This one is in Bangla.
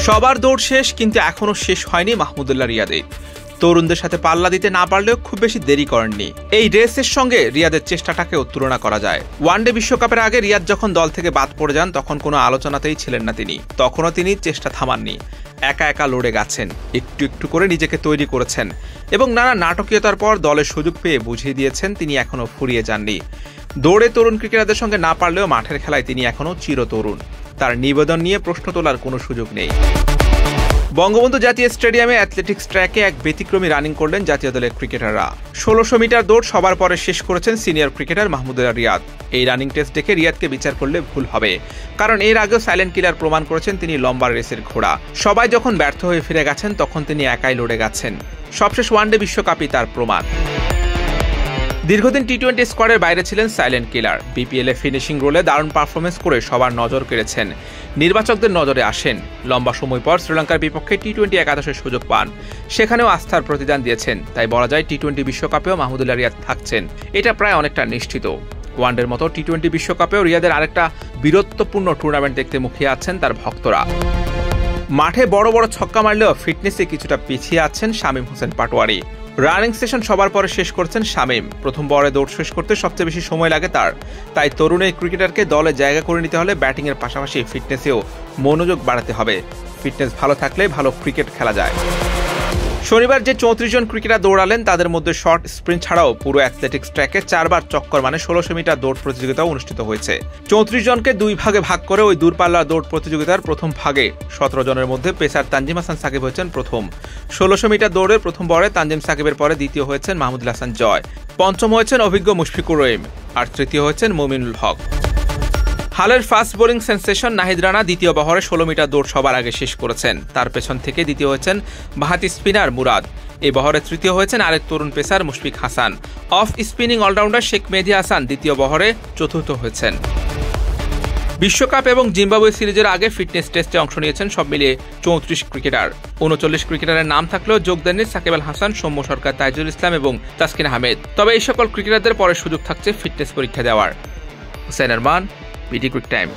সবার দৌড় শেষ, কিন্তু এখনো শেষ হয়নি মাহমুদুল্লাহ রিয়াদের। তরুণদের সাথে পাল্লা দিতে না পারলেও খুব বেশি দেরি করেননি। এই রেসের সঙ্গে রিয়াদের চেষ্টাটাকেও তুলনা করা যায়। ওয়ানডে বিশ্বকাপের আগে রিয়াদ যখন দল থেকে বাদ পড়ে যান তখন কোনো আলোচনাতেই ছিলেন না তিনি। তখনও তিনি চেষ্টা থামাননি, একা একা লড়ে গেছেন, একটু একটু করে নিজেকে তৈরি করেছেন এবং নানা নাটকীয়তার পর দলের সুযোগ পেয়ে বুঝিয়ে দিয়েছেন তিনি এখনো ফুরিয়ে যাননি। দৌড়ে তরুণ ক্রিকেটারদের সঙ্গে না পারলেও মাঠের খেলায় তিনি এখনো চিরতরুণ। তার নিবেদন নিয়ে প্রশ্ন তোলার কোনো সুযোগ নেই। বঙ্গবন্ধু জাতীয় স্টেডিয়ামে অ্যাথলেটিক্স ট্র্যাকে এক ব্যতিক্রমী রানিং করলেন জাতীয় দলের ক্রিকেটাররা। 1600 মিটার দৌড় সবার পরে শেষ করেছেন সিনিয়র ক্রিকেটার মাহমুদুল্লাহ রিয়াদ। এই রানিং টেস্ট দেখে রিয়াদকে বিচার করলে ভুল হবে, কারণ এর আগেও সাইলেন্ট কিলার প্রমাণ করেছেন তিনি লম্বা রেসের ঘোড়া। সবাই যখন ব্যর্থ হয়ে ফিরে গেছেন তখন তিনি একাই লড়ে গেছেন। সবশেষ ওয়ানডে বিশ্বকাপই তার প্রমাণ। দীর্ঘদিন টি-20 স্কোয়াডের বাইরে ছিলেন সাইলেন্ট কিলার। বিপিএল এ ফিনিশিং রোলে দারুণ পারফরমেন্স করে সবার নজর কেড়েছেন, নির্বাচকদের নজরে আসেন। লম্বা সময় পর শ্রীলঙ্কার বিপক্ষে টি-20 একাদশের সুযোগ পান, সেখানেও আস্থার প্রতিদান দিয়েছেন। তাই বলা যায় টি-20 বিশ্বকাপেও মাহমুদুল্লাহ রিয়াদ থাকছেন, এটা প্রায় অনেকটা নিশ্চিত। ওয়ানডের মতো টি-20 বিশ্বকাপেও রিয়াদের আরেকটা বীরত্বপূর্ণ টুর্নামেন্ট দেখতে মুখিয়ে আছেন তার ভক্তরা। মাঠে বড় বড় ছক্কা মারলেও ফিটনেসে কিছুটা পিছিয়ে আছেন শামীম হোসেন পাটোয়ারি। রানিং সেশন সবার পরে শেষ করছেন শামীম। প্রথম বলে দৌড় শেষ করতে সবচেয়ে বেশি সময় লাগে তার। তাই তরুণ এই ক্রিকেটারকে দলে জায়গা করে নিতে হলে ব্যাটিংয়ের পাশাপাশি ফিটনেসেও মনোযোগ বাড়াতে হবে। ফিটনেস ভালো থাকলে ভালো ক্রিকেট খেলা যায়। শনিবার যে 34 জন ক্রিকেটার দৌড়ালেন তাদের মধ্যে শর্ট স্প্রিন্ট ছাড়াও পুরো অ্যাথলেটিক্স ট্র্যাকে 4 বার চক্কর মানে 1600 মিটার দৌড় প্রতিযোগিতাও অনুষ্ঠিত হয়েছে। 34 জনকে 2 ভাগে ভাগ করে ওই দূরপাল্লার দৌড় প্রতিযোগিতার প্রথম ভাগে 17 জনের মধ্যে পেসার তানজিম হাসান সাকিব হয়েছেন প্রথম। 1600 মিটার দৌড়ে প্রথম বলে তানজিম সাকিবের পরে দ্বিতীয় হয়েছেন মাহমুদুল হাসান জয়, পঞ্চম হয়েছেন অভিজ্ঞ মুশফিকুর রহিম, আর তৃতীয় হয়েছেন মুমিনুল হক। হালের fast bowling sensation Nahid Rana দ্বিতীয় বহরে 16 মিটার দৌড় সবার আগে শেষ করেছেন। তার পেছন থেকে দ্বিতীয় হয়েছেন বাহাতি স্পিনার মুরাদ। এই বহরে তৃতীয় হয়েছেন আরেক তরুণ pacer Mushfiq Hasan. Off spinning allrounder Sheikh Mehedi Hasan দ্বিতীয় বহরে চতুর্থ হয়েছেন। বিশ্বকাপ এবং জিম্বাবুয়ে সিরিজের আগে ফিটনেস টেস্টে অংশ নিয়েছেন সব মিলিয়ে 34 ক্রিকেটার। 39 ক্রিকেটারের নাম থাকলেও যোগ দেননি সাকিব আল হাসান, সৌম্য সরকার, তাইজুল ইসলাম এবং তাসকিন আহমেদ। তবে এই সকল ক্রিকেটারদের পরে সুযোগ থাকছে ফিটনেস পরীক্ষা দেওয়ার। Hussain Arman, BT Quick Time।